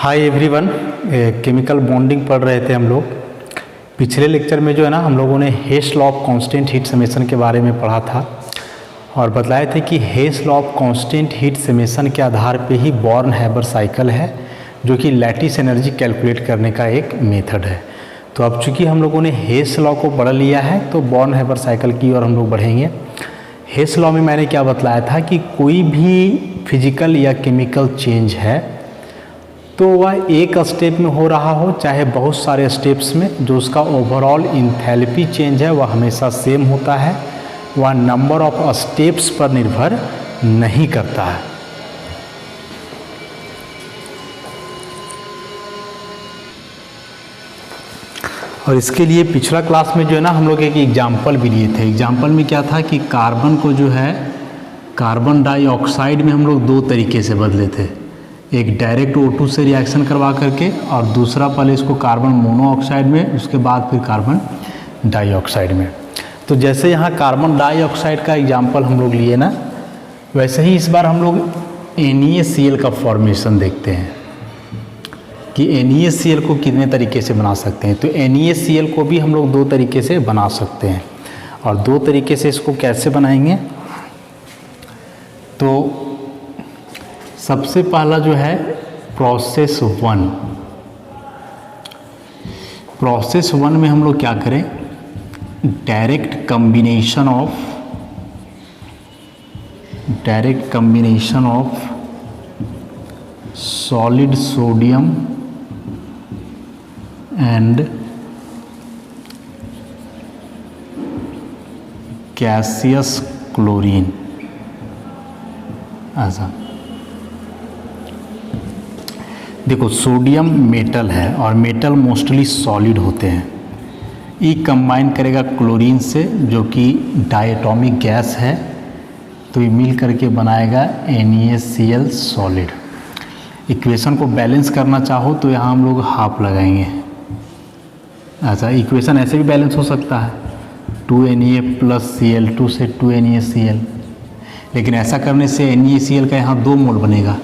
Hi everyone, chemical bonding पढ़ रहे थे हम लोग। पिछले लेक्चर में जो है ना हम लोगों ने Hess law of constant heat summation के बारे में पढ़ा था और बतलाए थे कि Hess law of constant heat summation के आधार पे ही बॉर्न-हैबर साइकिल है जो कि लैटिस एनर्जी कैलकुलेट करने का एक मेथड है। तो अब चूंकि हम लोगों ने हेस लॉ को पढ़ लिया है तो बॉर्न-हैबर साइकिल की ओर हम लोग बढ़ेंगे। हेस लॉ में मैंने क्या बतलाया था कि कोई भी फिजिकल या केमिकल चेंज है तो वह एक स्टेप में हो रहा हो चाहे बहुत सारे स्टेप्स में, जो उसका ओवरऑल इंथैल्पी चेंज है वह हमेशा सेम होता है, वह नंबर ऑफ स्टेप्स पर निर्भर नहीं करता है। और इसके लिए पिछला क्लास में जो है ना हम लोग एक एग्जाम्पल भी लिए थे। एग्जाम्पल में क्या था कि कार्बन को जो है कार्बन डाइऑक्साइड में हम लोग दो तरीके से बदले थे, एक डायरेक्ट O2 से रिएक्शन करवा करके और दूसरा पहले इसको कार्बन मोनोऑक्साइड में, उसके बाद फिर कार्बन डाइऑक्साइड में। तो जैसे यहाँ कार्बन डाइऑक्साइड का एग्जाम्पल हम लोग लिए ना, वैसे ही इस बार हम लोग NaCl का फॉर्मेशन देखते हैं कि NaCl को कितने तरीके से बना सकते हैं। तो NaCl को भी हम लोग दो तरीके से बना सकते हैं और दो तरीके से इसको कैसे बनाएंगे। तो सबसे पहला जो है प्रोसेस वन। प्रोसेस वन में हम लोग क्या करें, direct combination of solid sodium and gaseous chlorine. ऐसा देखो, सोडियम मेटल है और मेटल मोस्टली सॉलिड होते हैं। ये कंबाइन करेगा क्लोरीन से जो कि डायटोमिक गैस है, तो ये मिल करके बनाएगा NaCl सॉलिड। इक्वेशन को बैलेंस करना चाहो तो यहाँ हम लोग हाफ लगाएंगे। ऐसा इक्वेशन ऐसे भी बैलेंस हो सकता है 2Na + Cl2 से 2NaCl, लेकिन ऐसा करने से NaCl का यहाँ 2 मोल बनेगा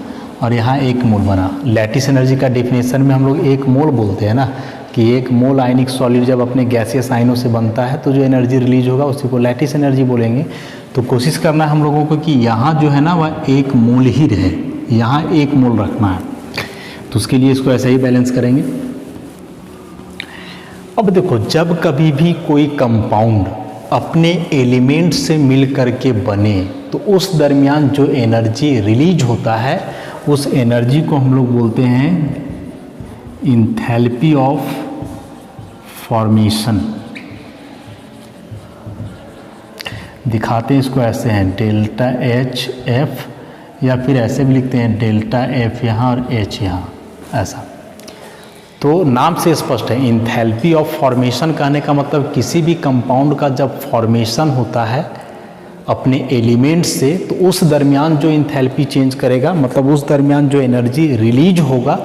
और यहाँ 1 मोल बना। लैटिस एनर्जी का डेफिनेशन में हम लोग 1 मोल बोलते हैं ना, कि 1 मोल आयनिक सॉलिड जब अपने गैसियस आयनों से बनता है तो जो एनर्जी रिलीज होगा उसी को लैटिस एनर्जी बोलेंगे। तो कोशिश करना है हम लोगों को कि यहाँ जो है ना वह 1 मोल ही रहे, यहाँ 1 मोल रखना है। तो उसके लिए इसको ऐसे ही बैलेंस करेंगे। अब देखो, जब कभी भी कोई कंपाउंड अपने एलिमेंट से मिल करके बने तो उस दरमियान जो एनर्जी रिलीज होता है उस एनर्जी को हम लोग बोलते हैं इंथैल्पी ऑफ फॉर्मेशन। दिखाते हैं इसको ऐसे हैं डेल्टा HF, या फिर ऐसे भी लिखते हैं डेल्टा F यहाँ और H यहाँ। ऐसा तो नाम से स्पष्ट है, इंथैल्पी ऑफ फॉर्मेशन कहने का मतलब किसी भी कंपाउंड का जब फॉर्मेशन होता है अपने एलिमेंट से तो उस दरमियान जो इंथैल्पी चेंज करेगा, मतलब उस दरमियान जो एनर्जी रिलीज होगा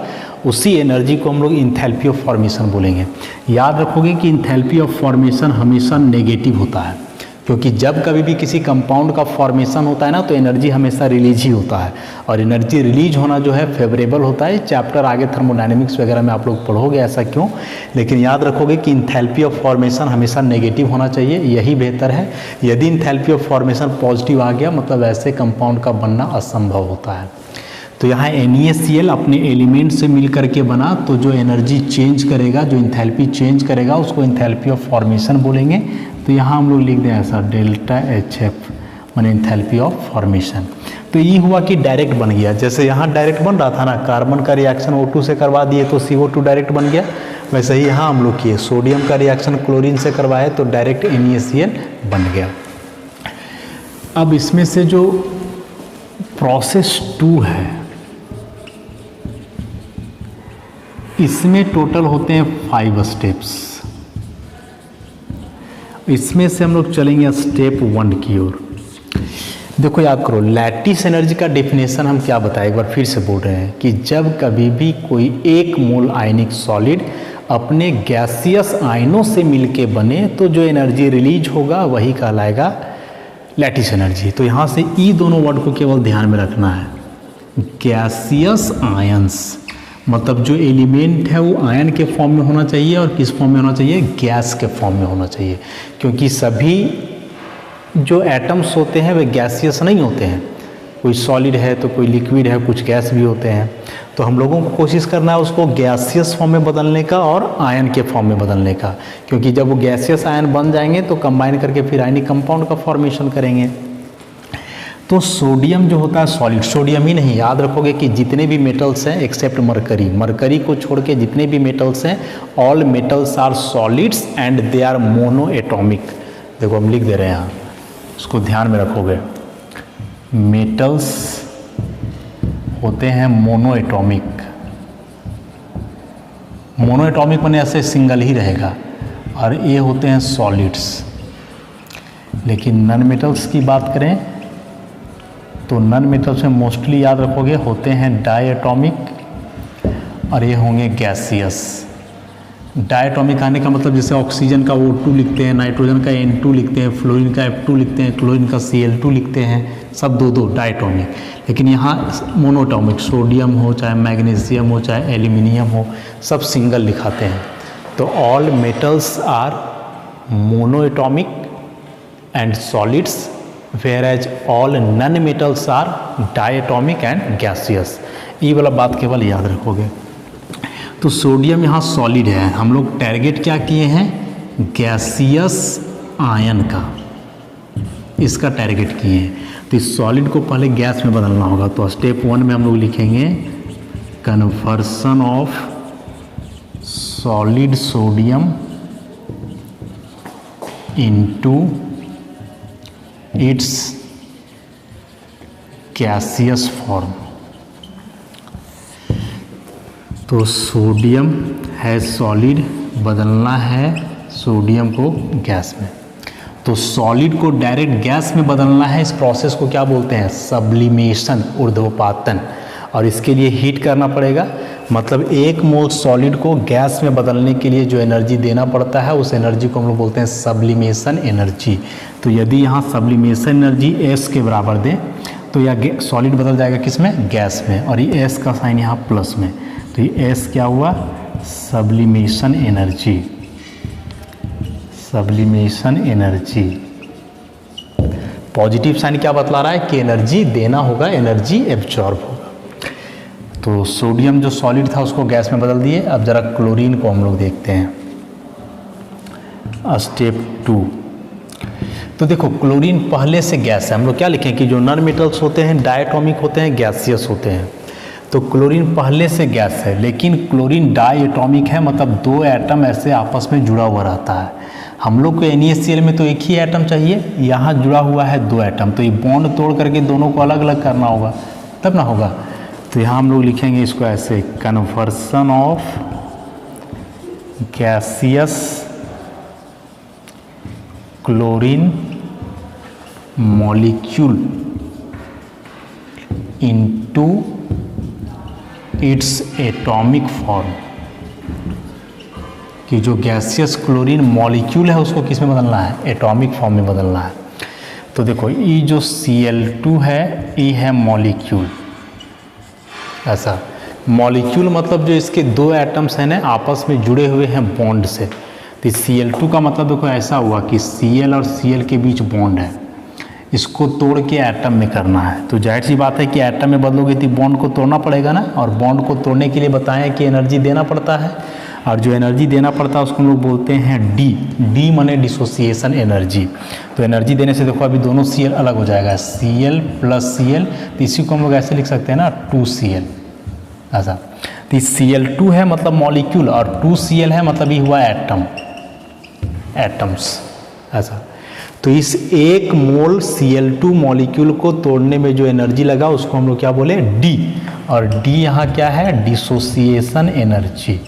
उसी एनर्जी को हम लोग इंथैल्पी ऑफ फॉर्मेशन बोलेंगे। याद रखोगे कि इंथैल्पी ऑफ फॉर्मेशन हमेशा नेगेटिव होता है, क्योंकि जब कभी भी किसी कंपाउंड का फॉर्मेशन होता है ना तो एनर्जी हमेशा रिलीज ही होता है और एनर्जी रिलीज होना जो है फेवरेबल होता है। चैप्टर आगे थर्मोडायनेमिक्स वगैरह में आप लोग पढ़ोगे, ऐसा क्यों, लेकिन याद रखोगे कि इंथैल्पी ऑफ फॉर्मेशन हमेशा नेगेटिव होना चाहिए, यही बेहतर है। यदि इंथैल्पी ऑफ फॉर्मेशन पॉजिटिव आ गया मतलब ऐसे कंपाउंड का बनना असंभव होता है। तो यहाँ NaCl अपने एलिमेंट से मिल करके बना तो जो एनर्जी चेंज करेगा, जो इंथैल्पी चेंज करेगा उसको इंथैल्पी ऑफ फॉर्मेशन बोलेंगे। तो यहाँ हम लोग लिख दें ऐसा डेल्टा HF माने इंथैल्पी ऑफ फॉर्मेशन। तो ये हुआ कि डायरेक्ट बन गया, जैसे यहाँ डायरेक्ट बन रहा था ना, कार्बन का रिएक्शन O2 से करवा दिए तो CO2 डायरेक्ट बन गया, वैसे ही यहाँ हम लोग किए, सोडियम का रिएक्शन क्लोरीन से करवाए तो डायरेक्ट NaCl बन गया। अब इसमें से जो प्रोसेस 2 है इसमें टोटल होते हैं 5 स्टेप्स। इसमें से हम लोग चलेंगे स्टेप 1 की ओर। देखो याद करो, लैटिस एनर्जी का डेफिनेशन हम क्या बताए, एक बार फिर से बोल रहे हैं कि जब कभी भी कोई 1 मोल आयनिक सॉलिड अपने गैसियस आयनों से मिलके बने तो जो एनर्जी रिलीज होगा वही कहलाएगा लैटिस एनर्जी। तो यहाँ से ई दोनों वर्ड को केवल ध्यान में रखना है। गैसियस आयंस मतलब जो एलिमेंट है वो आयन के फॉर्म में होना चाहिए और किस फॉर्म में होना चाहिए, गैस के फॉर्म में होना चाहिए, क्योंकि सभी जो एटम्स होते हैं वे गैसियस नहीं होते हैं, कोई सॉलिड है तो कोई लिक्विड है, कुछ गैस भी होते हैं। तो हम लोगों को कोशिश करना है उसको गैसियस फॉर्म में बदलने का और आयन के फॉर्म में बदलने का, क्योंकि जब वो गैसियस आयन बन जाएंगे तो कंबाइन करके फिर आयनिक कंपाउंड का फॉर्मेशन करेंगे। तो सोडियम जो होता है सॉलिड, सोडियम ही नहीं, याद रखोगे कि जितने भी मेटल्स हैं एक्सेप्ट मरकरी, मरकरी को छोड़ के जितने भी मेटल्स हैं all metals are solids and they are mono atomic. देखो हम लिख दे रहे हैं यहाँ, उसको ध्यान में रखोगे। मेटल्स होते हैं मोनो एटॉमिक, मोनो एटॉमिक माने ऐसे सिंगल ही रहेगा, और ये होते हैं सॉलिड्स। लेकिन नॉन मेटल्स की बात करें तो नॉन मेटल्स में मोस्टली याद रखोगे होते हैं डायटॉमिक और ये होंगे गैसियस। डायटॉमिक आने का मतलब जैसे ऑक्सीजन का O2 लिखते हैं, नाइट्रोजन का N2 लिखते हैं, फ्लोरीन का F2 लिखते हैं, क्लोरीन का Cl2 लिखते हैं, सब दो दो डायटॉमिक। लेकिन यहाँ मोनोटॉमिक, सोडियम हो चाहे मैग्नीशियम हो चाहे एल्यूमिनियम हो, सब सिंगल लिखाते हैं। तो all metals are monoatomic and solids, whereas all non metals are diatomic and gaseous। ये वाला बात केवल याद रखोगे। तो सोडियम यहाँ सॉलिड है, हम लोग टारगेट क्या किए हैं, गैसियस आयन का, इसका टारगेट किए हैं। तो इस सॉलिड को पहले गैस में बदलना होगा। तो स्टेप 1 में हम लोग लिखेंगे conversion of solid sodium into its gaseous form. तो सोडियम है सॉलिड, बदलना है सोडियम को गैस में। तो सॉलिड को डायरेक्ट गैस में बदलना है, इस प्रोसेस को क्या बोलते हैं, सब्लिमेशन, ऊर्ध्वपातन। और इसके लिए हीट करना पड़ेगा, मतलब 1 मोल सॉलिड को गैस में बदलने के लिए जो एनर्जी देना पड़ता है उस एनर्जी को हम लोग बोलते हैं सब्लिमेशन एनर्जी। तो यदि यहाँ सब्लिमेशन एनर्जी S के बराबर दें तो यह सॉलिड बदल जाएगा किस में, गैस में, और ये S का साइन यहाँ प्लस में। तो ये S क्या हुआ, sublimation energy, sublimation energy. Positive sign क्या बतला रहा है कि एनर्जी देना होगा, एनर्जी एब्जॉर्ब होगा। तो सोडियम जो सॉलिड था उसको गैस में बदल दिए। अब जरा क्लोरीन को हम लोग देखते हैं, स्टेप 2। तो देखो क्लोरीन पहले से गैस है, हम लोग क्या लिखें कि जो नॉन मेटल्स होते हैं डायटॉमिक होते हैं, गैसियस होते हैं। तो क्लोरीन पहले से गैस है, लेकिन क्लोरीन डायटॉमिक है, मतलब 2 एटम ऐसे आपस में जुड़ा हुआ रहता है। हम लोग को NaCl में तो एक ही एटम चाहिए, यहाँ जुड़ा हुआ है 2 एटम, तो ये बॉन्ड तोड़ करके दोनों को अलग अलग करना होगा तब ना होगा। तो यहाँ हम लोग लिखेंगे इसको ऐसे, conversion of gaseous chlorine molecule into its atomic form, कि जो गैसियस क्लोरीन मॉलिक्यूल है उसको किस में बदलना है, एटॉमिक फॉर्म में बदलना है। तो देखो ये जो Cl2 है ये है मॉलिक्यूल, ऐसा मॉलिक्यूल मतलब जो इसके 2 एटम्स हैं ना आपस में जुड़े हुए हैं बॉन्ड से। तो Cl2 का मतलब देखो ऐसा हुआ कि Cl और Cl के बीच बॉन्ड है, इसको तोड़ के एटम में करना है। तो जाहिर सी बात है कि एटम में बदलोगे तो बॉन्ड को तोड़ना पड़ेगा ना, और बॉन्ड को तोड़ने के लिए बताएं कि एनर्जी देना पड़ता है, और जो एनर्जी देना पड़ता है उसको हम लोग बोलते हैं डी माने डिसोसिएशन एनर्जी। तो एनर्जी देने से देखो अभी दोनों Cl अलग हो जाएगा, Cl प्लस Cl, तो इसी को हम लोग ऐसे लिख सकते हैं ना 2Cl, ऐसा। तो Cl2 है मतलब मॉलिक्यूल, और 2Cl है मतलब ये हुआ एटम, एटम्स, ऐसा। तो इस 1 मोल Cl2 मॉलिक्यूल को तोड़ने में जो एनर्जी लगा उसको हम लोग क्या बोले, डी। और डी यहाँ क्या है, डिसोसिएशन एनर्जी,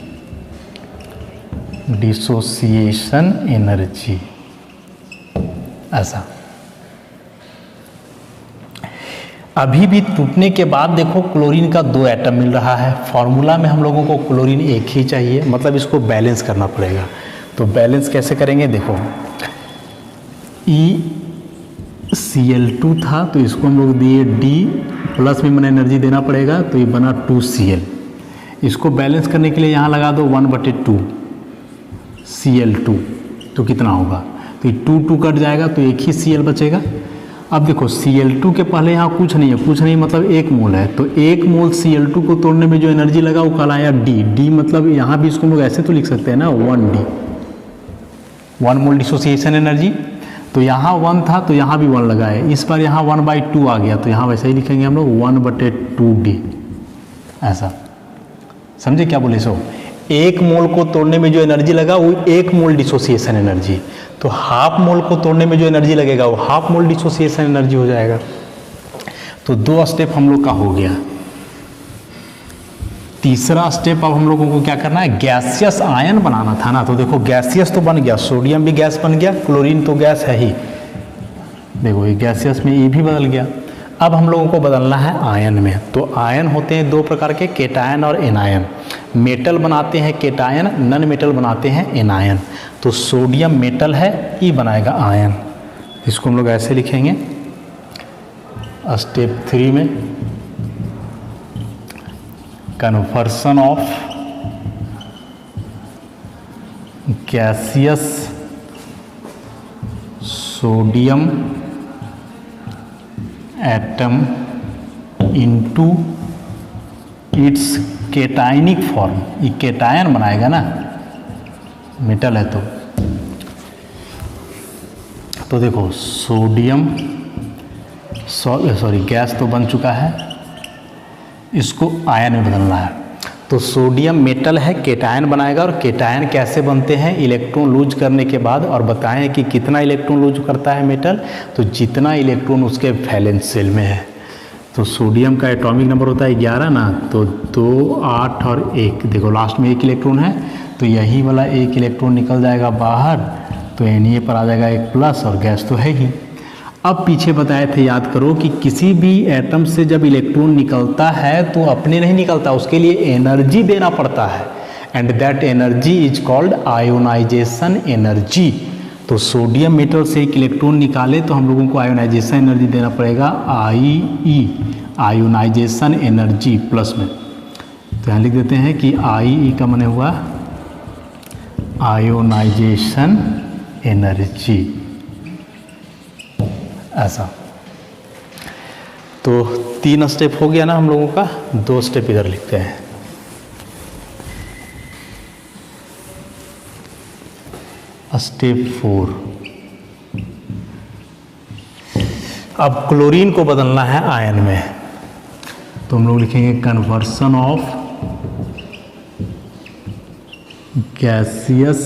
डिसोसिएशन एनर्जी, ऐसा। अभी भी टूटने के बाद देखो क्लोरीन का 2 एटम मिल रहा है। फॉर्मूला में हम लोगों को क्लोरीन एक ही चाहिए, मतलब इसको बैलेंस करना पड़ेगा। तो बैलेंस कैसे करेंगे, देखो Cl2 था तो इसको हम लोग दिए D, प्लस में मैंने एनर्जी देना पड़ेगा, तो ये बना 2Cl। इसको बैलेंस करने के लिए यहाँ लगा दो 1/2 Cl2, तो कितना होगा, तो ये 2 कट जाएगा तो एक ही Cl बचेगा। अब देखो Cl2 के पहले यहाँ कुछ नहीं है, कुछ नहीं मतलब 1 मोल है, तो 1 मोल Cl2 को तोड़ने में जो एनर्जी लगा वो कहलाया D मतलब यहाँ भी इसको हम लोग ऐसे तो लिख सकते हैं ना 1D, 1 मोल डिसोसिएशन एनर्जी। तो यहाँ 1 था तो यहाँ भी 1 लगा है, इस बार यहाँ 1/2 आ गया तो यहाँ वैसे ही लिखेंगे हम लोग 1/2D, ऐसा समझे क्या बोले सो। 1 मोल को तोड़ने में जो एनर्जी लगा वो 1 मोल डिसोसिएशन एनर्जी, तो हाफ मोल को तोड़ने में जो एनर्जी लगेगा वो हाफ मोल डिसोसिएशन एनर्जी हो जाएगा। तो 2 स्टेप हम लोग का हो गया। तीसरा स्टेप अब हम लोगों को क्या करना है, गैसियस आयन बनाना था ना। तो देखो गैसियस तो बन गया, सोडियम भी गैस बन गया, क्लोरीन तो गैस है ही, देखो ये गैसियस में ये भी बदल गया। अब हम लोगों को बदलना है आयन में। तो आयन होते हैं 2 प्रकार के, केटायन और एनायन। मेटल बनाते हैं केटायन, नन मेटल बनाते हैं एनायन। तो सोडियम मेटल है, ई बनाएगा आयन। इसको हम लोग ऐसे लिखेंगे स्टेप 3 में, conversion of gaseous sodium atom into its cationic form. ये केटायन बनाएगा ना, मेटल है तो देखो सोडियम सॉरी गैस तो बन चुका है, इसको आयन में बदलना है। तो सोडियम मेटल है, केटायन बनाएगा। और केटायन कैसे बनते हैं, इलेक्ट्रॉन लूज करने के बाद। और बताएं कि कितना इलेक्ट्रॉन लूज करता है मेटल, तो जितना इलेक्ट्रॉन उसके वैलेंस शेल में है। तो सोडियम का एटॉमिक नंबर होता है 11 ना, तो 2, 8 और 1, देखो लास्ट में 1 इलेक्ट्रॉन है, तो यही वाला 1 इलेक्ट्रॉन निकल जाएगा बाहर, तो Na पर आ जाएगा 1 प्लस, और गैस तो है ही। अब पीछे बताए थे, याद करो कि किसी भी एटम से जब इलेक्ट्रॉन निकलता है तो अपने नहीं निकलता, उसके लिए एनर्जी देना पड़ता है, and that energy is called ionisation energy. तो सोडियम मेटल से 1 इलेक्ट्रॉन निकाले तो हम लोगों को आयोनाइजेशन एनर्जी देना पड़ेगा IE, आयोनाइजेशन एनर्जी प्लस में। तो यहाँ लिख देते हैं कि IE का माने हुआ आयोनाइजेशन एनर्जी, ऐसा। तो 3 स्टेप हो गया ना हम लोगों का, 2 स्टेप इधर लिखते हैं। स्टेप 4, अब क्लोरीन को बदलना है आयन में। तो हम लोग लिखेंगे conversion of gaseous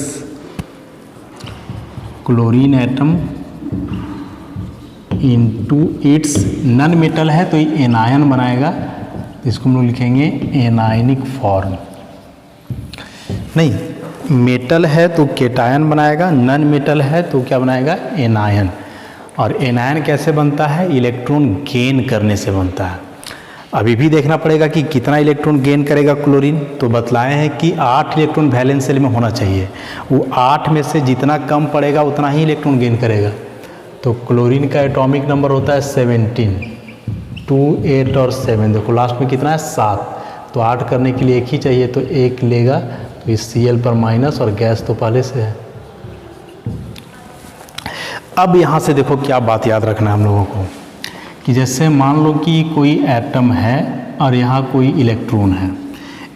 chlorine atom into its, non metal है तो ये एनायन बनाएगा, तो इसको हम लोग लिखेंगे एनायनिक फॉर्म। नहीं, मेटल है तो केटायन बनाएगा, नन मेटल है तो क्या बनाएगा, एनायन। और एनायन कैसे बनता है, इलेक्ट्रॉन गेन करने से बनता है। अभी भी देखना पड़ेगा कि कितना इलेक्ट्रॉन गेन करेगा क्लोरीन। तो बतलाए हैं कि 8 इलेक्ट्रॉन वैलेंस शेल में होना चाहिए, वो 8 में से जितना कम पड़ेगा उतना ही इलेक्ट्रॉन गेन करेगा। तो क्लोरीन का एटॉमिक नंबर होता है 17, 2, 8 और 7, देखो लास्ट में कितना है 7, तो 8 करने के लिए 1 ही चाहिए, तो 1 लेगा, तो इस Cl पर माइनस, और गैस तो पहले से है। अब यहाँ से देखो क्या बात याद रखना है हम लोगों को, कि जैसे मान लो कि कोई एटम है और यहाँ कोई इलेक्ट्रॉन है,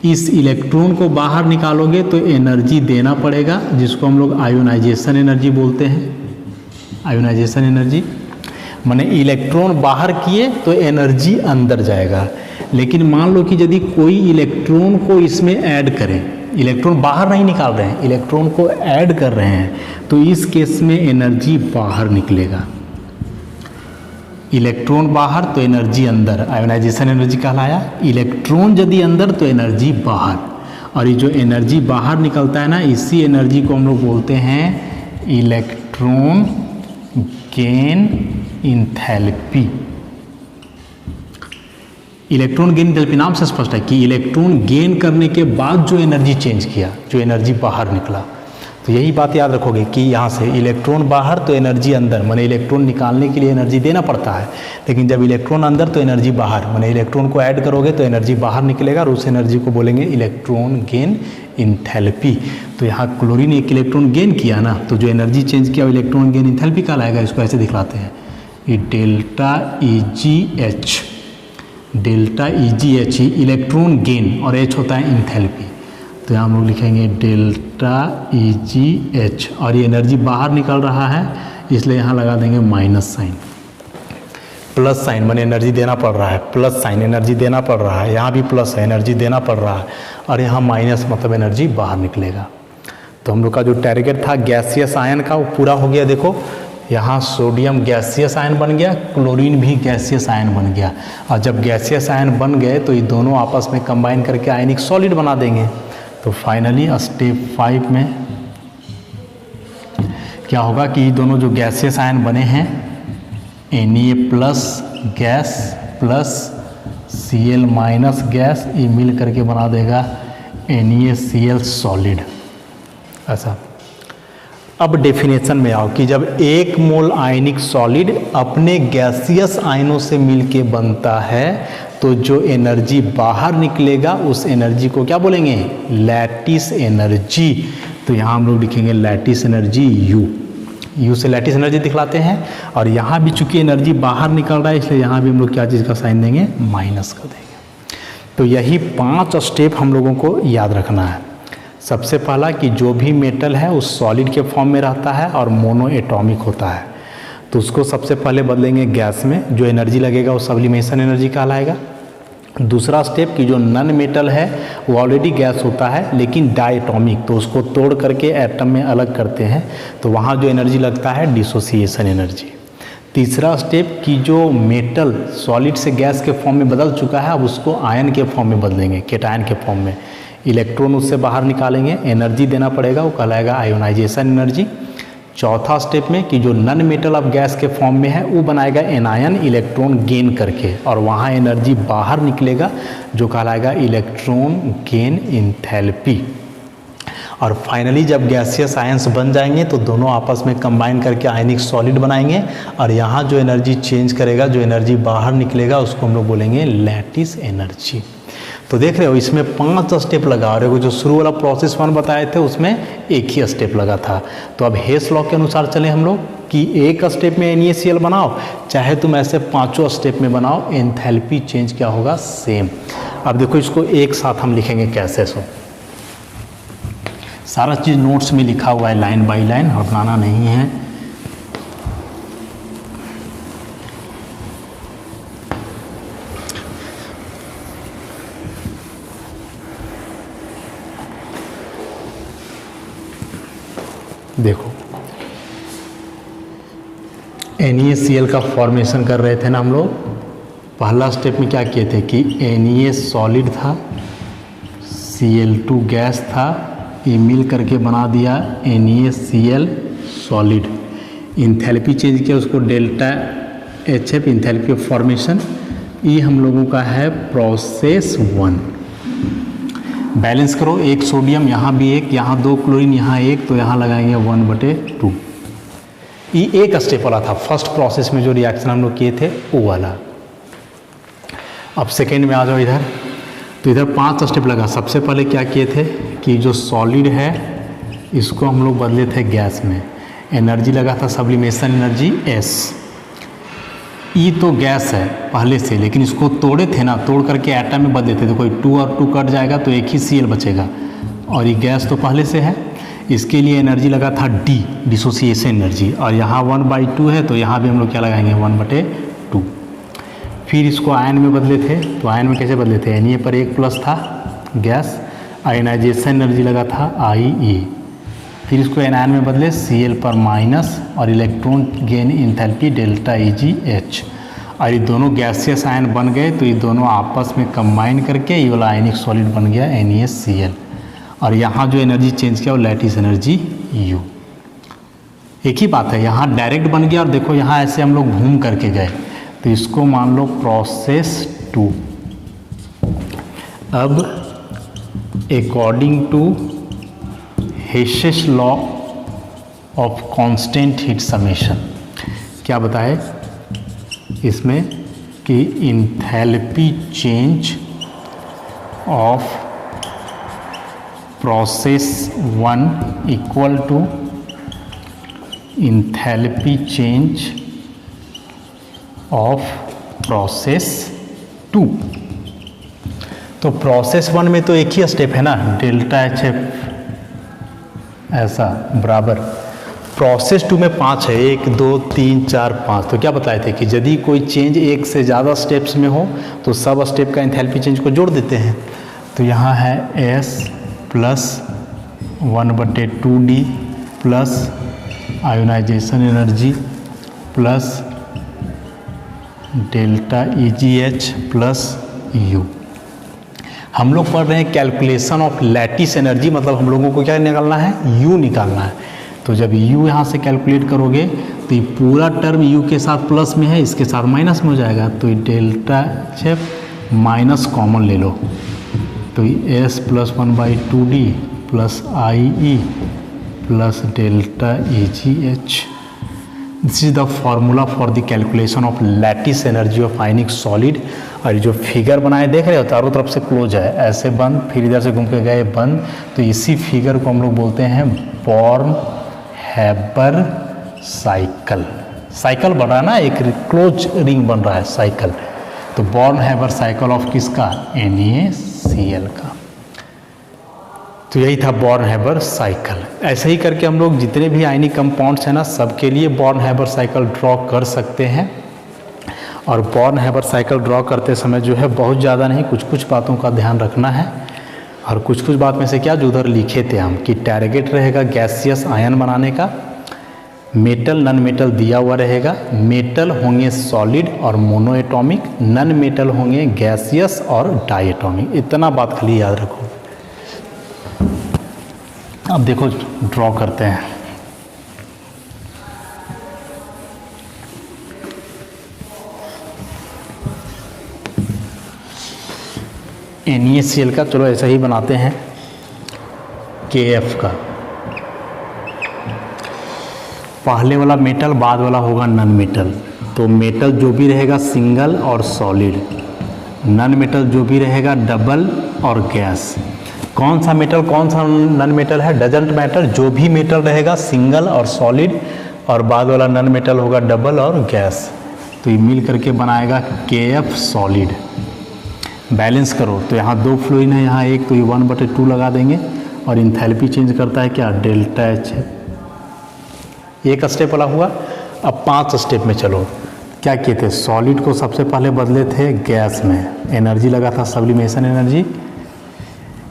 इस इलेक्ट्रॉन को बाहर निकालोगे तो एनर्जी देना पड़ेगा, जिसको हम लोग आयोनाइजेशन एनर्जी बोलते हैं। आयोनाइजेशन एनर्जी माने इलेक्ट्रॉन बाहर किए तो एनर्जी अंदर जाएगा। लेकिन मान लो कि यदि कोई इलेक्ट्रॉन को इसमें ऐड करें, इलेक्ट्रॉन बाहर नहीं निकाल रहे हैं, इलेक्ट्रॉन को ऐड कर रहे हैं, तो इस केस में एनर्जी बाहर निकलेगा। इलेक्ट्रॉन बाहर तो एनर्जी अंदर, आयोनाइजेशन एनर्जी कहलाया। इलेक्ट्रॉन यदि अंदर तो एनर्जी बाहर, और ये जो एनर्जी बाहर निकलता है ना, इसी एनर्जी को हम लोग बोलते हैं electron gain enthalpy. Electron gain enthalpy नाम से स्पष्ट है कि इलेक्ट्रॉन गेन करने के बाद जो एनर्जी चेंज किया, जो एनर्जी बाहर निकला, तो यही बात याद रखोगे कि यहाँ से इलेक्ट्रॉन बाहर तो एनर्जी अंदर, माने इलेक्ट्रॉन निकालने के लिए एनर्जी देना पड़ता है, लेकिन जब इलेक्ट्रॉन अंदर तो एनर्जी बाहर, माने इलेक्ट्रॉन को ऐड करोगे तो एनर्जी बाहर निकलेगा और उस एनर्जी को बोलेंगे इलेक्ट्रॉन गेन इंथैल्पी। तो यहाँ क्लोरीन ने एक इलेक्ट्रॉन गेन किया ना, तो जो एनर्जी चेंज किया वो इलेक्ट्रॉन गेन इंथैल्पी कहलाएगा। इसको ऐसे दिखलाते हैं, ये डेल्टा EgH, डेल्टा EgH ही इलेक्ट्रॉन गेन और H होता है इंथैल्पी। तो यहाँ हम लोग लिखेंगे डेल्टा EgH और ये एनर्जी बाहर निकल रहा है इसलिए यहाँ लगा देंगे माइनस साइन, प्लस साइन माने एनर्जी देना पड़ रहा है, प्लस साइन एनर्जी देना पड़ रहा है, यहाँ भी प्लस है एनर्जी देना पड़ रहा है, और यहाँ माइनस मतलब एनर्जी बाहर निकलेगा। तो हम लोग का जो टारगेट था गैसियस आयन का वो पूरा हो गया। देखो यहाँ सोडियम गैसियस आयन बन गया, क्लोरीन भी गैसियस आयन बन गया, और जब गैसियस आयन बन गए तो ये दोनों आपस में कंबाइन करके आयनिक सॉलिड बना देंगे। तो फाइनली स्टेप 5 में क्या होगा कि ये दोनों जो गैसियस आयन बने हैं Na plus gas plus Cl minus gas, ये मिल करके बना देगा NaCl सॉलिड। ऐसा अब डेफिनेशन में आओ कि जब 1 मोल आयनिक सॉलिड अपने गैसियस आयनों से मिलके बनता है तो जो एनर्जी बाहर निकलेगा उस एनर्जी को क्या बोलेंगे, लैटिस एनर्जी। तो यहाँ हम लोग लिखेंगे लैटिस एनर्जी U से लैटिस एनर्जी दिखलाते हैं, और यहाँ भी चूंकि एनर्जी बाहर निकल रहा है इसलिए यहाँ भी हम लोग क्या चीज़ का साइन देंगे, माइनस कर देंगे। तो यही 5 स्टेप हम लोगों को याद रखना है। सबसे पहला कि जो भी मेटल है उस सॉलिड के फॉर्म में रहता है और मोनो एटॉमिक होता है, तो उसको सबसे पहले बदलेंगे गैस में, जो एनर्जी लगेगा वो सब्लिमेशन एनर्जी कहलाएगा। दूसरा स्टेप कि जो नन मेटल है वो ऑलरेडी गैस होता है लेकिन डायटॉमिक, तो उसको तोड़ करके एटम में अलग करते हैं, तो वहाँ जो एनर्जी लगता है डिसोसिएशन एनर्जी। तीसरा स्टेप कि जो मेटल सॉलिड से गैस के फॉर्म में बदल चुका है अब उसको आयन के फॉर्म में बदलेंगे, केटायन के फॉर्म में, इलेक्ट्रॉन उससे बाहर निकालेंगे, एनर्जी देना पड़ेगा, वो कहलाएगा आयोनाइजेशन एनर्जी। चौथा स्टेप में कि जो नन मेटल अब गैस के फॉर्म में है वो बनाएगा एनायन इलेक्ट्रॉन गेन करके, और वहाँ एनर्जी बाहर निकलेगा जो कहलाएगा इलेक्ट्रॉन गेन इंथैल्पी। और फाइनली जब गैसियस आयंस बन जाएंगे तो दोनों आपस में कंबाइन करके आयनिक सॉलिड बनाएंगे, और यहाँ जो एनर्जी चेंज करेगा, जो एनर्जी बाहर निकलेगा उसको हम लोग बोलेंगे लैटिस एनर्जी। तो देख रहे हो इसमें 5 स्टेप लगा, और जो शुरू वाला प्रोसेस 1 बताए थे उसमें एक ही स्टेप लगा था। तो अब हेस लॉ के अनुसार चले हम लोग कि एक स्टेप में NaCl बनाओ, चाहे तुम ऐसे 5 स्टेप में बनाओ, एंथैल्पी चेंज क्या होगा, सेम। अब देखो इसको एक साथ हम लिखेंगे कैसे। सो सारा चीज़ नोट्स में लिखा हुआ है लाइन बाय लाइन, और बनाना नहीं है। देखो NaCl का फॉर्मेशन कर रहे थे ना हम लोग, पहला स्टेप में क्या किए थे कि Na सॉलिड था, Cl2 गैस था, ये मिल करके बना दिया NaCl सॉलिड। इंथैल्पी चेंज किया उसको delta HF, enthalpy of formation. ये हम लोगों का है प्रोसेस 1। बैलेंस करो, एक सोडियम यहाँ भी एक, यहाँ 2 क्लोरीन, यहाँ एक, तो यहाँ लगाएंगे 1/2। ये एक स्टेप वाला था, फर्स्ट प्रोसेस में जो रिएक्शन हम लोग किए थे वो वाला। अब सेकेंड में आ जाओ इधर, तो इधर 5 स्टेप लगा। सबसे पहले क्या किए थे कि जो सॉलिड है इसको हम लोग बदले थे गैस में, एनर्जी लगा था सब्लिमेशन एनर्जी S। ई तो गैस है पहले से, लेकिन इसको तोड़े थे ना, तोड़ करके एटम में बदले थे, तो कोई 2 और 2 कट जाएगा तो एक ही Cl बचेगा, और ये गैस तो पहले से है। इसके लिए एनर्जी लगा था D, डिसोसिएशन एनर्जी, और यहाँ 1/2 है तो यहाँ भी हम लोग क्या लगाएंगे 1/2। फिर इसको आयन में बदले थे, तो आयन में कैसे बदले थे, Na पर 1+ था गैस, आयनाइजेशन एनर्जी लगा था IE। फिर इसको एनायन में बदले Cl पर माइनस, और electron gain enthalpy delta EgH, और ये दोनों गैसियस आयन बन गए, तो ये दोनों आपस में कंबाइन करके ये वाला आयनिक सॉलिड बन गया NaCl, और यहाँ जो एनर्जी चेंज किया वो लैटिस एनर्जी U। एक ही बात है, यहाँ डायरेक्ट बन गया, और देखो यहाँ ऐसे हम लोग घूम करके गए, तो इसको मान लो प्रोसेस 2। अब according to Hess's law of constant heat summation. क्या बताए इसमें कि enthalpy change of process 1 equal to enthalpy change of process 2। तो प्रोसेस 1 में तो एक ही स्टेप है ना, डेल्टा एच एफ ऐसा बराबर। प्रोसेस 2 में 5 है, 1 2 3 4 5। तो क्या बताए थे कि यदि कोई चेंज एक से ज़्यादा स्टेप्स में हो तो सब स्टेप का इंथैल्पी चेंज को जोड़ देते हैं। तो यहाँ है S plus 1/2D plus ionisation energy plus delta EGH plus U। हम लोग पढ़ रहे हैं कैलकुलेशन ऑफ लैटिस एनर्जी, मतलब हम लोगों को क्या निकालना है, U निकालना है। तो जब U यहाँ से कैलकुलेट करोगे तो ये पूरा टर्म U के साथ प्लस में है, इसके साथ माइनस में हो जाएगा। तो ये डेल्टा एच माइनस कॉमन ले लो, तो ये S plus 1/2D plus IE plus delta EGH। This is the formula for the calculation of lattice energy of ionic solid. और जो फिगर बनाए देख रहे हो चारों तरफ से क्लोज है, ऐसे बंद, फिर इधर से घूम के गए बंद। तो इसी फिगर को हम लोग बोलते हैं बॉर्न हैबर साइकिल। साइकिल बन रहा है ना, एक क्लोज रिंग बन रहा है साइकिल। तो बॉर्न हैबर साइकिल ऑफ किसका, NaCl का। तो यही था बॉर्न हैबर साइकिल। ऐसे ही करके हम लोग जितने भी आयनिक कंपाउंड्स हैं ना, सबके लिए बॉर्न हैबर साइकिल ड्रॉ कर सकते हैं। और बॉर्न हैबर साइकिल ड्रॉ करते समय जो है बहुत ज़्यादा नहीं, कुछ कुछ बातों का ध्यान रखना है। और कुछ कुछ बात में से क्या, जो उधर लिखे थे हम कि टारगेट रहेगा गैसियस आयन बनाने का, मेटल नॉन मेटल दिया हुआ रहेगा, मेटल होंगे सॉलिड और मोनो एटॉमिक, नॉन मेटल होंगे गैसियस और डाई एटॉमिक। इतना बात खाली याद रखो। अब देखो ड्रॉ करते हैं। NaCl का चलो ऐसा ही बनाते हैं, Kf का। पहले वाला मेटल, बाद वाला होगा नॉन मेटल। तो मेटल जो भी रहेगा सिंगल और सॉलिड, नॉन मेटल जो भी रहेगा डबल और गैस। कौन सा मेटल कौन सा नॉन मेटल है डजेंट मैटर, जो भी मेटल रहेगा सिंगल और सॉलिड, और बाद वाला नॉन मेटल होगा डबल और गैस। तो ये मिल करके बनाएगा Kf सॉलिड। बैलेंस करो तो यहाँ 2 फ्लोरीन है, यहाँ 1, तो ये 1/2 लगा देंगे। और इंथैल्पी चेंज करता है क्या, डेल्टा एच। एक स्टेप वाला हुआ। अब 5 स्टेप में चलो। क्या किए थे, सॉलिड को सबसे पहले बदले थे गैस में, एनर्जी लगा था सब्लिमेशन एनर्जी।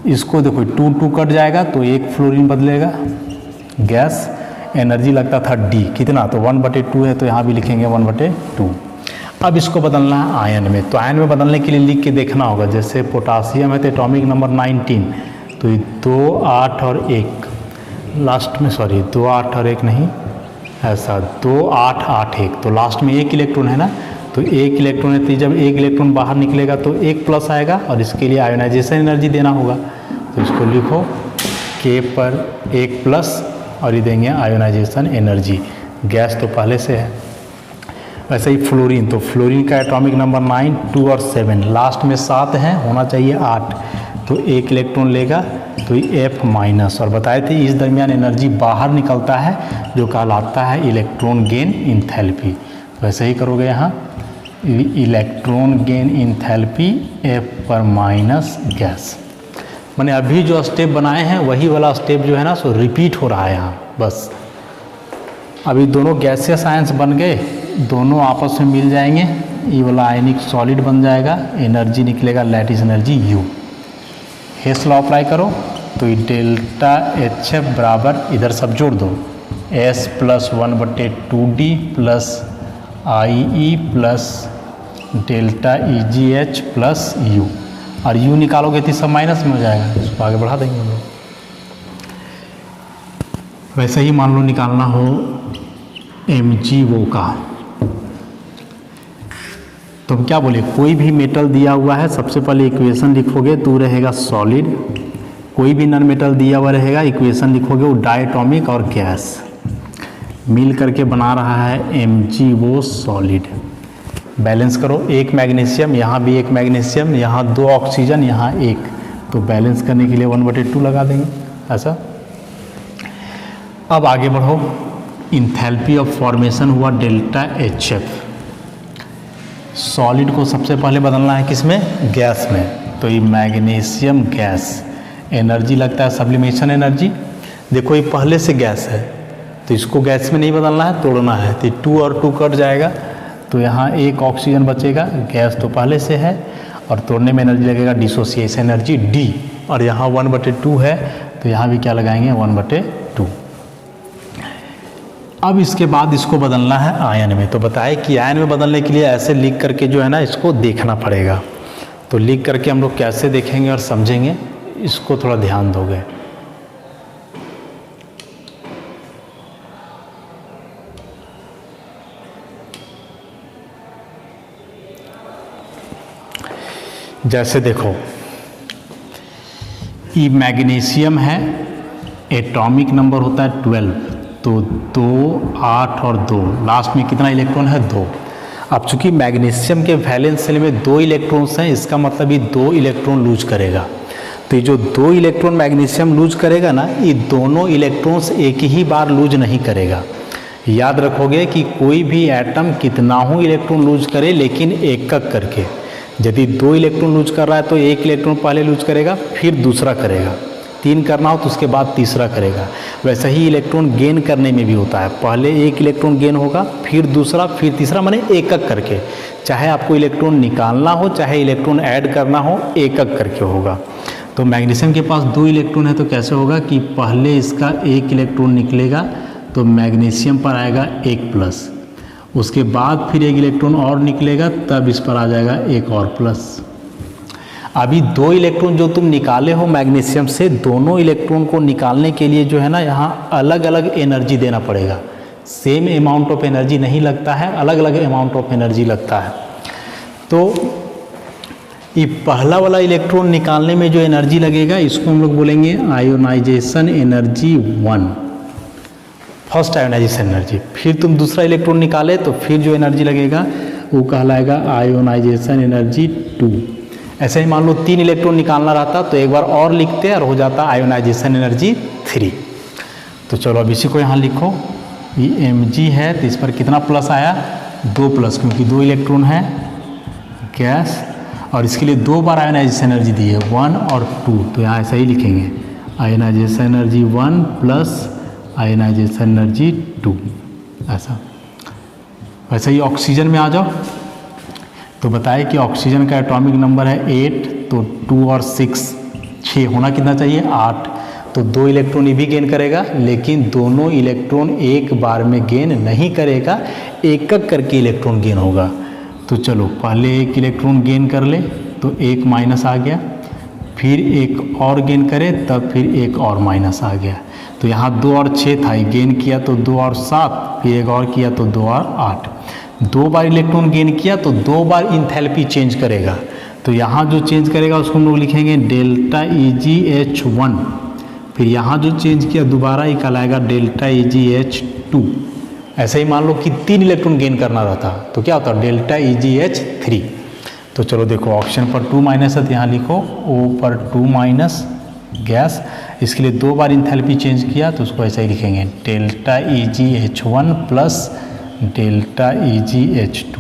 इसको देखो 2 कट जाएगा तो 1 फ्लोरीन बदलेगा गैस, एनर्जी लगता था D कितना, तो 1/2 है, तो यहाँ भी लिखेंगे 1/2। अब इसको बदलना है आयन में। तो आयन में बदलने के लिए लिख के देखना होगा। जैसे पोटासियम है तो एटॉमिक नंबर 19, तो ये 2 8 और 1 लास्ट में, सॉरी 2 8 और 1 नहीं, ऐसा 2 8 8 1। तो लास्ट में 1 इलेक्ट्रॉन है ना, तो 1 इलेक्ट्रॉन है, तो जब 1 इलेक्ट्रॉन बाहर निकलेगा तो 1 प्लस आएगा, और इसके लिए आयोनाइजेशन एनर्जी देना होगा। तो इसको लिखो K पर 1 प्लस, और ये देंगे आयोनाइजेशन एनर्जी। गैस तो पहले से है। वैसे ही फ्लोरीन, तो फ्लोरीन का एटॉमिक नंबर 9 2 और 7, लास्ट में 7 है, होना चाहिए 8। तो 1 इलेक्ट्रॉन लेगा तो ये F माइनस। और बताए थे इस दरमियान एनर्जी बाहर निकलता है जो कहलाता है इलेक्ट्रॉन गेन इंथैल्पी। वैसे ही करोगे यहाँ, इलेक्ट्रॉन गेन इंथैल्पी F पर माइनस गैस। मैंने अभी जो स्टेप बनाए हैं वही वाला स्टेप जो है ना सो रिपीट हो रहा है यहाँ बस। अभी दोनों गैसियस आयंस बन गए, दोनों आपस में मिल जाएंगे, ये वाला आयनिक सॉलिड बन जाएगा, एनर्जी निकलेगा lattice energy U। Hess law apply करो तो ये डेल्टा HF बराबर, इधर सब जोड़ दो, S plus 1/2D plus IE plus delta EGH plus U। और U निकालोगे तो सब माइनस में हो जाएगा, इसको आगे बढ़ा देंगे हम लोग। वैसे ही मान लो निकालना हो MgO का, तो हम क्या बोले, कोई भी मेटल दिया हुआ है सबसे पहले इक्वेशन लिखोगे तो रहेगा सॉलिड, कोई भी नॉन मेटल दिया हुआ रहेगा इक्वेशन लिखोगे वो डायटॉमिक और गैस। मिल करके बना रहा है MgO सॉलिड। बैलेंस करो, एक मैग्नीशियम, यहाँ भी एक मैग्नीशियम, यहाँ 2 ऑक्सीजन, यहाँ 1, तो बैलेंस करने के लिए 1/2 लगा देंगे ऐसा। अब आगे बढ़ो, इंथैल्पी ऑफ फॉर्मेशन हुआ डेल्टा HF। सॉलिड को सबसे पहले बदलना है किसमें, गैस में, तो ये मैग्नीशियम गैस, एनर्जी लगता है सब्लिमेशन एनर्जी। देखो ये पहले से गैस है तो इसको गैस में नहीं बदलना है, तोड़ना है, तो 2 और 2 कट जाएगा, तो यहाँ 1 ऑक्सीजन बचेगा, गैस तो पहले से है, और तोड़ने में एनर्जी लगेगा डिसोसिएशन एनर्जी D, और यहाँ 1/2 है तो यहाँ भी क्या लगाएंगे 1/2। अब इसके बाद इसको बदलना है आयन में, तो बताए कि आयन में बदलने के लिए ऐसे लिख करके जो है ना इसको देखना पड़ेगा। तो लिख करके हम लोग कैसे देखेंगे और समझेंगे, इसको थोड़ा ध्यान दोगे। जैसे देखो ये मैग्नीशियम है, एटॉमिक नंबर होता है 12, तो 2, 8 और 2, लास्ट में कितना इलेक्ट्रॉन है 2। अब चूंकि मैग्नीशियम के वैलेंस शेल में 2 इलेक्ट्रॉन्स हैं, इसका मतलब ये 2 इलेक्ट्रॉन लूज करेगा। तो ये जो 2 इलेक्ट्रॉन मैग्नीशियम लूज करेगा ना, ये दोनों इलेक्ट्रॉन्स एक ही बार लूज नहीं करेगा। याद रखोगे कि कोई भी एटम कितना ही इलेक्ट्रॉन लूज करे, लेकिन एक एक करके। यदि 2 इलेक्ट्रॉन लूज कर रहा है तो 1 इलेक्ट्रॉन पहले लूज करेगा, फिर दूसरा करेगा, 3 करना हो तो उसके बाद तीसरा करेगा। वैसे ही इलेक्ट्रॉन गेन करने में भी होता है, पहले 1 इलेक्ट्रॉन गेन होगा, फिर दूसरा, फिर तीसरा, माने एक एक करके। चाहे आपको इलेक्ट्रॉन निकालना हो, चाहे इलेक्ट्रॉन ऐड करना हो, एक एक करके होगा। तो मैग्नीशियम के पास 2 इलेक्ट्रॉन है, तो कैसे होगा कि पहले इसका 1 इलेक्ट्रॉन निकलेगा, तो मैग्नीशियम पर आएगा 1+, उसके बाद फिर 1 इलेक्ट्रॉन और निकलेगा, तब इस पर आ जाएगा 1 और प्लस। अभी 2 इलेक्ट्रॉन जो तुम निकाले हो मैग्नीशियम से, दोनों इलेक्ट्रॉन को निकालने के लिए जो है ना यहाँ अलग अलग एनर्जी देना पड़ेगा। सेम अमाउंट ऑफ एनर्जी नहीं लगता है, अलग अलग अमाउंट ऑफ एनर्जी लगता है। तो ये पहला वाला इलेक्ट्रॉन निकालने में जो एनर्जी लगेगा, इसको हम लोग बोलेंगे ionisation energy 1, first ionisation energy. फिर तुम दूसरा इलेक्ट्रॉन निकाले तो फिर जो एनर्जी लगेगा वो कहलाएगा आयोनाइजेशन एनर्जी 2। ऐसे ही मान लो 3 इलेक्ट्रॉन निकालना रहता तो एक बार और लिखते और हो जाता आयोनाइजेशन एनर्जी 3। तो चलो अब इसी को यहाँ लिखो, ये Mg है तो इस पर कितना प्लस आया 2+, क्योंकि 2 इलेक्ट्रॉन है गैस, और इसके लिए 2 बार आयोनाइजेशन एनर्जी दी है 1 और 2, तो यहाँ ऐसा ही लिखेंगे ionisation energy 1 plus ionisation energy 2 ऐसा। वैसे ही ऑक्सीजन में आ जाओ, तो बताए कि ऑक्सीजन का एटॉमिक नंबर है 8, तो 2 और 6 होना कितना चाहिए 8, तो 2 इलेक्ट्रॉन ये भी गेन करेगा, लेकिन दोनों इलेक्ट्रॉन एक बार में गेन नहीं करेगा, एक एक करके इलेक्ट्रॉन गेन होगा। तो चलो पहले 1 इलेक्ट्रॉन गेन कर ले, तो 1 माइनस आ गया, फिर 1 और गेन करे तब फिर 1 और माइनस आ गया। तो यहाँ 2 और 6 था, गेन किया तो 2 और 7, फिर 1 और किया तो 2 और 8। 2 बार इलेक्ट्रॉन गेन किया तो 2 बार इंथैल्पी चेंज करेगा, तो यहाँ जो चेंज करेगा उसको हम लोग लिखेंगे डेल्टा EgH1। फिर यहाँ जो चेंज किया दोबारा ही कहलाएगा डेल्टा EgH2। ऐसे ही मान लो कि 3 इलेक्ट्रॉन गेन करना रहता तो क्या होता डेल्टा EgH3। तो चलो देखो ऑप्शन पर 2 माइनस है, तो यहाँ लिखो O पर 2 माइनस गैस, इसके लिए 2 बार इंथैल्पी चेंज किया तो उसको ऐसा ही लिखेंगे delta EgH1 plus delta EgH2।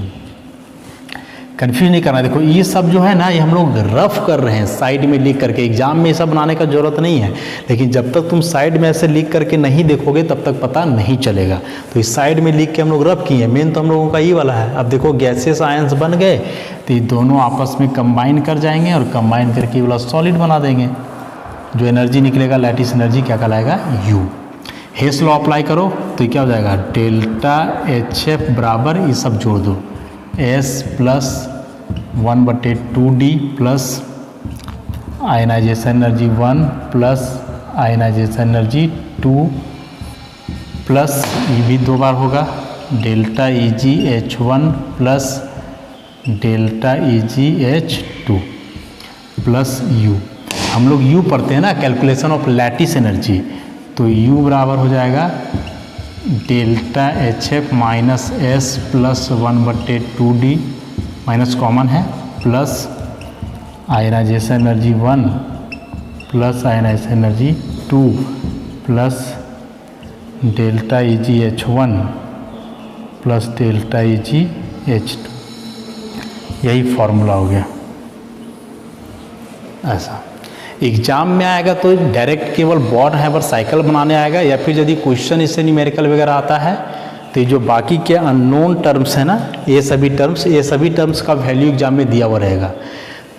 Confuse नहीं करना। देखो ये सब जो है ना, ये हम लोग रफ कर रहे हैं साइड में लिख करके, एग्जाम में ये सब बनाने का जरूरत नहीं है, लेकिन जब तक तुम साइड में ऐसे लिख करके नहीं देखोगे तब तक पता नहीं चलेगा। तो इस साइड में लिख के हम लोग रफ किए, मेन तो हम लोगों का ये वाला है। अब देखो गैसेस आयंस बन गए तो ये दोनों आपस में कंबाइन कर जाएंगे और कंबाइन करके ये वाला सॉलिड बना देंगे। जो एनर्जी निकलेगा लैटिस एनर्जी क्या कहलाएगा U। हेस लॉ अप्लाई करो तो क्या हो जाएगा डेल्टा HF बराबर ये सब जोड़ दो S plus 1/2D plus ionization energy 1 plus ionization energy 2 plus ये भी 2 बार होगा delta EgH1 plus delta EgH2 plus U। हम लोग U पढ़ते हैं ना कैलकुलेशन ऑफ लैटिस एनर्जी, तो U बराबर हो जाएगा delta H F minus S plus 1/2D minus common है, plus ionization energy 1 plus ionization energy 2 plus delta EgH1 plus delta EgH2, यही फॉर्मूला हो गया। ऐसा एग्जाम में आएगा तो डायरेक्ट केवल बॉर्न हैबर साइकिल बनाने आएगा, या फिर यदि क्वेश्चन इससे न्यूमेरिकल वगैरह आता है तो ये जो बाकी के अननोन टर्म्स है ना, ये सभी टर्म्स का वैल्यू एग्जाम में दिया हुआ रहेगा।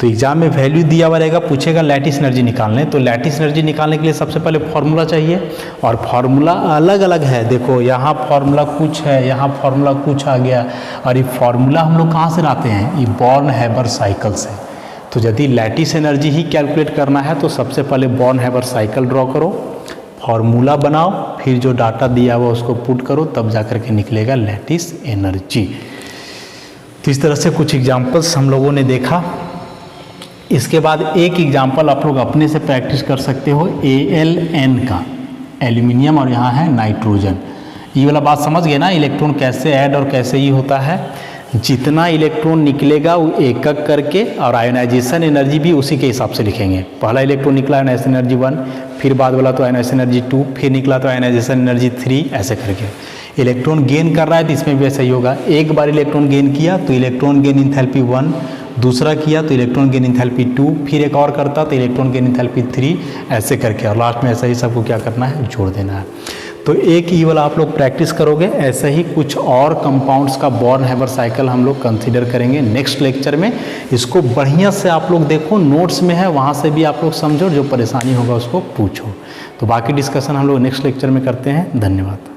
तो एग्जाम में वैल्यू दिया हुआ रहेगा, पूछेगा लैटिस एनर्जी निकालने, तो लैटिस एनर्जी निकालने के लिए सबसे पहले फार्मूला चाहिए, और फार्मूला अलग अलग है। देखो यहाँ फार्मूला कुछ है, यहाँ फार्मूला कुछ आ गया, और ये फार्मूला हम लोग कहाँ से लाते हैं, ये बॉर्न हैबर साइकिल से। तो यदि लैटिस एनर्जी ही कैलकुलेट करना है तो सबसे पहले बॉर्न हैबर साइकिल ड्रॉ करो, फार्मूला बनाओ, फिर जो डाटा दिया हुआ उसको पुट करो, तब जा कर के निकलेगा लैटिस एनर्जी। तो इस तरह से कुछ एग्जाम्पल्स हम लोगों ने देखा। इसके बाद एक एग्जाम्पल आप लोग अपने से प्रैक्टिस कर सकते हो AlN का, एल्यूमिनियम और यहाँ है नाइट्रोजन। ये वाला बात समझ गए ना, इलेक्ट्रॉन कैसे ऐड और कैसे ही होता है। जितना इलेक्ट्रॉन निकलेगा वो एक एक करके, और आयोनाइजेशन एनर्जी भी उसी के हिसाब से लिखेंगे। पहला इलेक्ट्रॉन निकला आयोनाइजेशन एनर्जी 1, फिर बाद वाला तो आयोनाइजेशन एनर्जी 2, फिर निकला तो आयोनाइजेशन एनर्जी 3, ऐसे करके। इलेक्ट्रॉन गेन कर रहा है तो इसमें भी ऐसा ही होगा। एक बार इलेक्ट्रॉन गेन किया तो इलेक्ट्रॉन गेन इंथैल्पी 1, दूसरा किया तो इलेक्ट्रॉन गेन इंथैल्पी 2, फिर एक और करता तो इलेक्ट्रॉन गेन इंथैल्पी 3, ऐसे करके, और लास्ट में ऐसा ही सबको क्या करना है, जोड़ देना है। तो एक ही वाला आप लोग प्रैक्टिस करोगे, ऐसे ही कुछ और कंपाउंड्स का बॉर्न हैबर साइकिल हम लोग कंसीडर करेंगे नेक्स्ट लेक्चर में। इसको बढ़िया से आप लोग देखो, नोट्स में है, वहाँ से भी आप लोग समझो, जो परेशानी होगा उसको पूछो। तो बाकी डिस्कशन हम लोग नेक्स्ट लेक्चर में करते हैं। धन्यवाद।